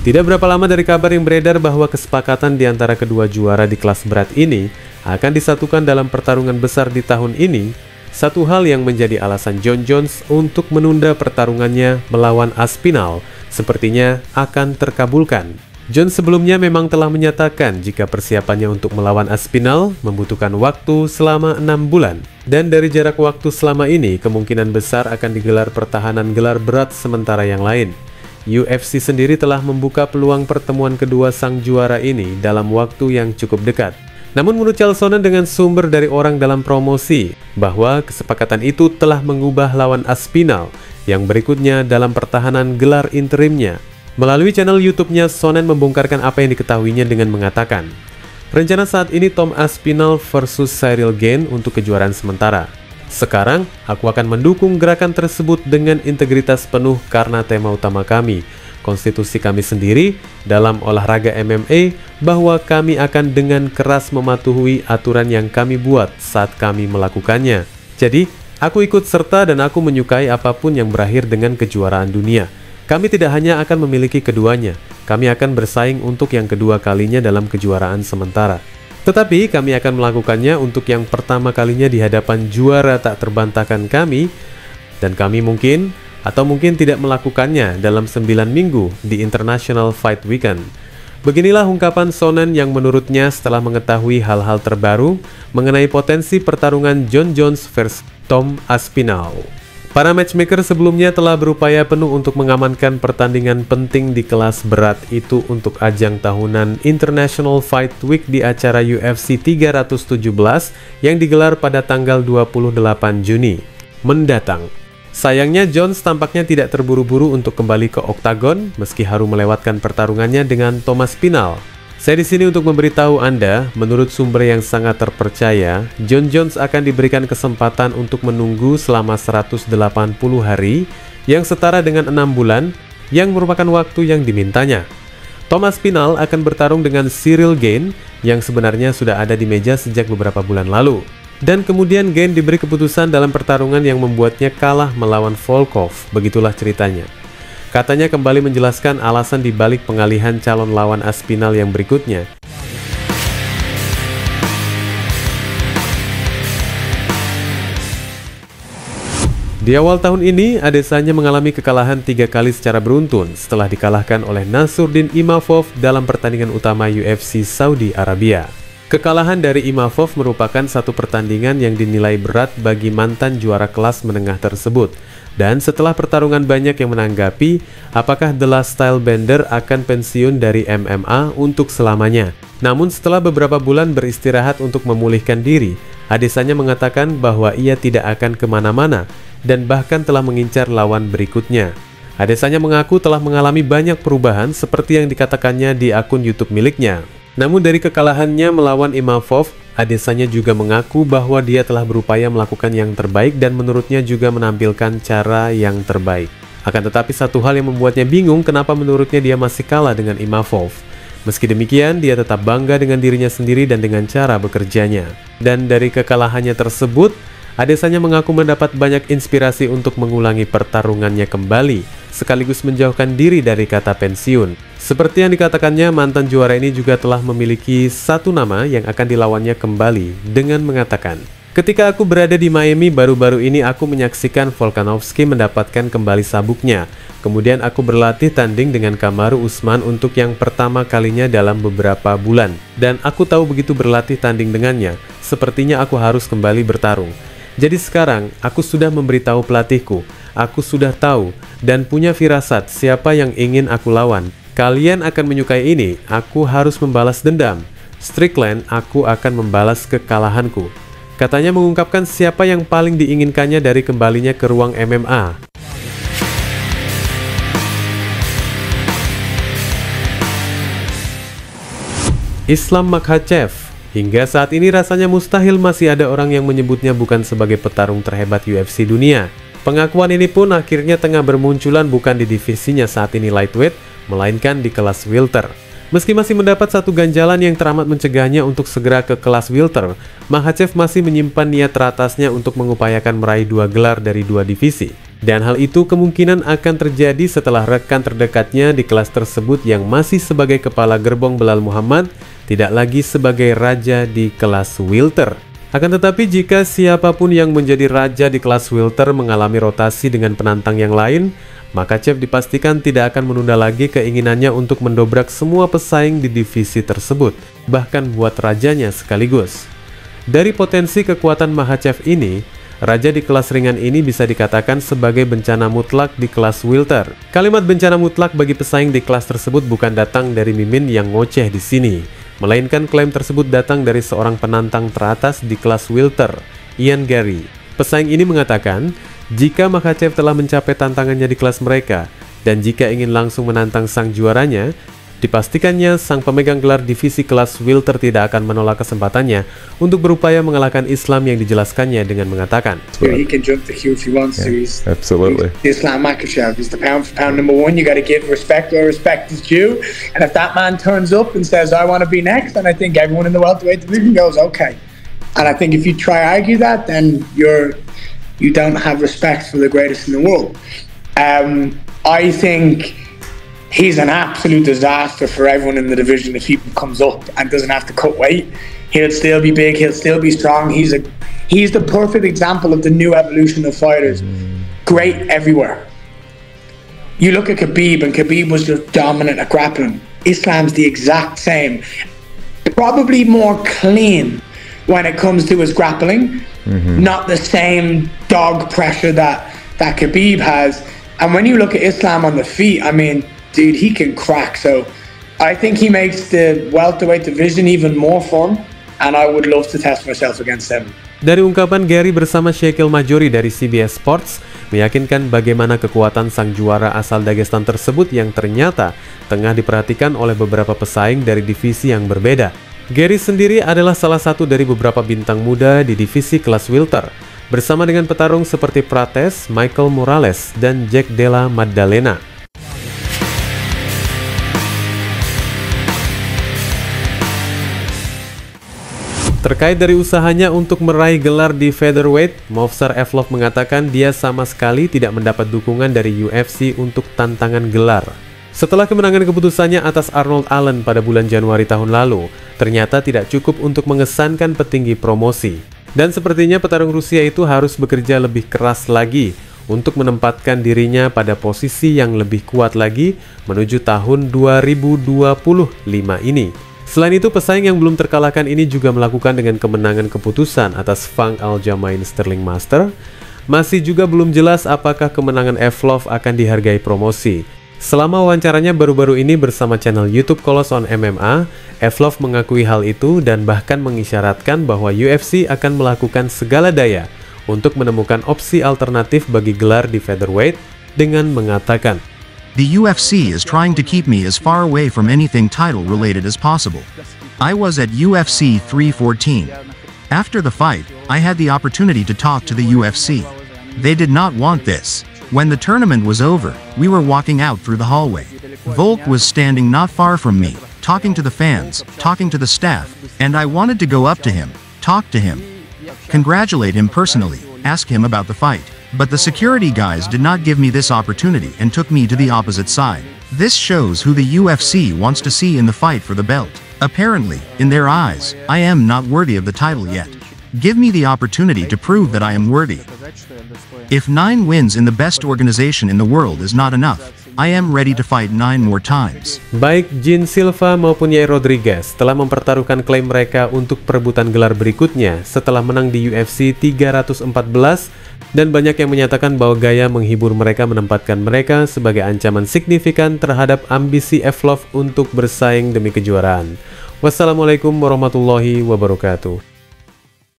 Tidak berapa lama dari kabar yang beredar bahwa kesepakatan di antara kedua juara di kelas berat ini akan disatukan dalam pertarungan besar di tahun ini, satu hal yang menjadi alasan Jon Jones untuk menunda pertarungannya melawan Aspinall sepertinya akan terkabulkan. Jon sebelumnya memang telah menyatakan jika persiapannya untuk melawan Aspinall membutuhkan waktu selama 6 bulan. Dan dari jarak waktu selama ini, kemungkinan besar akan digelar pertahanan gelar berat sementara yang lain. UFC sendiri telah membuka peluang pertemuan kedua sang juara ini dalam waktu yang cukup dekat. Namun menurut Chael Sonnen dengan sumber dari orang dalam promosi, bahwa kesepakatan itu telah mengubah lawan Aspinall yang berikutnya dalam pertahanan gelar interimnya. Melalui channel YouTube-nya, Sonnen membongkarkan apa yang diketahuinya dengan mengatakan, rencana saat ini Tom Aspinall versus Ciryl Gane untuk kejuaraan sementara. Sekarang, aku akan mendukung gerakan tersebut dengan integritas penuh karena tema utama kami, konstitusi kami sendiri dalam olahraga MMA, bahwa kami akan dengan keras mematuhi aturan yang kami buat saat kami melakukannya. Jadi, aku ikut serta dan aku menyukai apapun yang berakhir dengan kejuaraan dunia. Kami tidak hanya akan memiliki keduanya, kami akan bersaing untuk yang kedua kalinya dalam kejuaraan sementara. Tetapi kami akan melakukannya untuk yang pertama kalinya di hadapan juara tak terbantahkan kami, dan kami mungkin atau mungkin tidak melakukannya dalam 9 minggu di International Fight Weekend. Beginilah ungkapan Sonnen yang menurutnya setelah mengetahui hal-hal terbaru mengenai potensi pertarungan Jon Jones versus Tom Aspinall. Para matchmaker sebelumnya telah berupaya penuh untuk mengamankan pertandingan penting di kelas berat itu untuk ajang tahunan International Fight Week di acara UFC 317 yang digelar pada tanggal 28 Juni mendatang. Sayangnya Jones tampaknya tidak terburu-buru untuk kembali ke oktagon meski harus melewatkan pertarungannya dengan Tom Aspinall. Saya di sini untuk memberitahu Anda, menurut sumber yang sangat terpercaya, Jon Jones akan diberikan kesempatan untuk menunggu selama 180 hari, yang setara dengan 6 bulan, yang merupakan waktu yang dimintanya. Tom Aspinall akan bertarung dengan Ciryl Gane, yang sebenarnya sudah ada di meja sejak beberapa bulan lalu. Dan kemudian Gane diberi keputusan dalam pertarungan yang membuatnya kalah melawan Volkov, begitulah ceritanya. Katanya kembali menjelaskan alasan dibalik pengalihan calon lawan Aspinall yang berikutnya. Di awal tahun ini, Adesanya mengalami kekalahan 3 kali secara beruntun setelah dikalahkan oleh Nasruddin Imavov dalam pertandingan utama UFC Saudi Arabia. Kekalahan dari Imavov merupakan satu pertandingan yang dinilai berat bagi mantan juara kelas menengah tersebut. Dan setelah pertarungan banyak yang menanggapi apakah The Last Stylebender akan pensiun dari MMA untuk selamanya. Namun setelah beberapa bulan beristirahat untuk memulihkan diri, Adesanya mengatakan bahwa ia tidak akan kemana-mana dan bahkan telah mengincar lawan berikutnya. Adesanya mengaku telah mengalami banyak perubahan seperti yang dikatakannya di akun YouTube miliknya. Namun dari kekalahannya melawan Imavov, Adesanya juga mengaku bahwa dia telah berupaya melakukan yang terbaik dan menurutnya juga menampilkan cara yang terbaik. Akan tetapi satu hal yang membuatnya bingung kenapa menurutnya dia masih kalah dengan Imavov. Meski demikian, dia tetap bangga dengan dirinya sendiri dan dengan cara bekerjanya. Dan dari kekalahannya tersebut, Adesanya mengaku mendapat banyak inspirasi untuk mengulangi pertarungannya kembali, sekaligus menjauhkan diri dari kata pensiun. Seperti yang dikatakannya, mantan juara ini juga telah memiliki satu nama yang akan dilawannya kembali dengan mengatakan, ketika aku berada di Miami baru-baru ini aku menyaksikan Volkanovski mendapatkan kembali sabuknya. Kemudian aku berlatih tanding dengan Kamaru Usman untuk yang pertama kalinya dalam beberapa bulan. Dan aku tahu begitu berlatih tanding dengannya, sepertinya aku harus kembali bertarung. Jadi sekarang, aku sudah memberitahu pelatihku, aku sudah tahu, dan punya firasat siapa yang ingin aku lawan. Kalian akan menyukai ini, aku harus membalas dendam. Strickland, aku akan membalas kekalahanku. Katanya mengungkapkan siapa yang paling diinginkannya dari kembalinya ke ruang MMA. Islam Makhachev. Hingga saat ini rasanya mustahil masih ada orang yang menyebutnya bukan sebagai petarung terhebat UFC dunia. Pengakuan ini pun akhirnya tengah bermunculan bukan di divisinya saat ini lightweight, melainkan di kelas welter. Meski masih mendapat satu ganjalan yang teramat mencegahnya untuk segera ke kelas welter, Makhachev masih menyimpan niat teratasnya untuk mengupayakan meraih 2 gelar dari 2 divisi. Dan hal itu kemungkinan akan terjadi setelah rekan terdekatnya di kelas tersebut yang masih sebagai kepala gerbong Belal Muhammad tidak lagi sebagai raja di kelas welter. Akan tetapi jika siapapun yang menjadi raja di kelas welter mengalami rotasi dengan penantang yang lain, Makhachev dipastikan tidak akan menunda lagi keinginannya untuk mendobrak semua pesaing di divisi tersebut, bahkan buat rajanya sekaligus. Dari potensi kekuatan Makhachev ini, raja di kelas ringan ini bisa dikatakan sebagai bencana mutlak di kelas welter. Kalimat bencana mutlak bagi pesaing di kelas tersebut bukan datang dari Mimin yang ngoceh di sini, melainkan klaim tersebut datang dari seorang penantang teratas di kelas welter, Ian Garry. Pesaing ini mengatakan, jika Makhachev telah mencapai tantangannya di kelas mereka, dan jika ingin langsung menantang sang juaranya, dipastikannya sang pemegang gelar divisi kelas welter tidak akan menolak kesempatannya untuk berupaya mengalahkan Islam yang dijelaskannya dengan mengatakan, He can jump the queue if he wants to. Absolutely. He's Islam Makhachev. He's the pound for pound number 1. You got to give respect where respect is due. And if that man turns up and says, I want to be next, then I think everyone in the welterweight division goes, okay. And I think if you try to argue that, then you don't have respect for the greatest in the world. I think he's an absolute disaster for everyone in the division if he comes up and doesn't have to cut weight. He'll still be big, he'll still be strong. He's the perfect example of the new evolution of fighters. Great everywhere. You look at Khabib, and Khabib was just dominant at grappling. Islam's the exact same. Probably more clean when it comes to his grappling. Not the same dog pressure that Khabib has. And when you look at Islam on the feet, I mean, dude, he can crack. So I think he makes the welterweight division even more fun, and I would love to test myself against him. Dari ungkapan Garry bersama Sheikil Majori dari CBS Sports, meyakinkan bagaimana kekuatan sang juara asal Dagestan tersebut yang ternyata tengah diperhatikan oleh beberapa pesaing dari divisi yang berbeda. Garry sendiri adalah salah satu dari beberapa bintang muda di divisi kelas welter, bersama dengan petarung seperti Prates, Michael Morales, dan Jack Della Maddalena. Terkait dari usahanya untuk meraih gelar di featherweight, Movsar Evloev mengatakan dia sama sekali tidak mendapat dukungan dari UFC untuk tantangan gelar. Setelah kemenangan keputusannya atas Arnold Allen pada bulan Januari tahun lalu, ternyata tidak cukup untuk mengesankan petinggi promosi. Dan sepertinya petarung Rusia itu harus bekerja lebih keras lagi untuk menempatkan dirinya pada posisi yang lebih kuat lagi menuju tahun 2025 ini. Selain itu, pesaing yang belum terkalahkan ini juga melakukan dengan kemenangan keputusan atas Fang Aljamain Sterling Master. Masih juga belum jelas apakah kemenangan Evloev akan dihargai promosi. Selama wawancaranya baru-baru ini bersama channel YouTube Kolos on MMA, Evloev mengakui hal itu dan bahkan mengisyaratkan bahwa UFC akan melakukan segala daya untuk menemukan opsi alternatif bagi gelar di featherweight dengan mengatakan, The UFC is trying to keep me as far away from anything title-related as possible. I was at UFC 314. After the fight, I had the opportunity to talk to the UFC. They did not want this. When the tournament was over, we were walking out through the hallway. Volk was standing not far from me, talking to the fans, talking to the staff, and I wanted to go up to him, talk to him, congratulate him personally, ask him about the fight. But the security guys did not give me this opportunity and took me to the opposite side. This shows who the UFC wants to see in the fight for the belt. Apparently, in their eyes, I am not worthy of the title yet. Give me the opportunity to prove that I am worthy. If 9 wins in the best organization in the world is not enough, I am ready to fight 9 more times. Baik Jean Silva maupun Yair Rodriguez telah mempertaruhkan klaim mereka untuk perebutan gelar berikutnya setelah menang di UFC 314, dan banyak yang menyatakan bahwa gaya menghibur mereka menempatkan mereka sebagai ancaman signifikan terhadap ambisi Evloev untuk bersaing demi kejuaraan. Wassalamualaikum warahmatullahi wabarakatuh.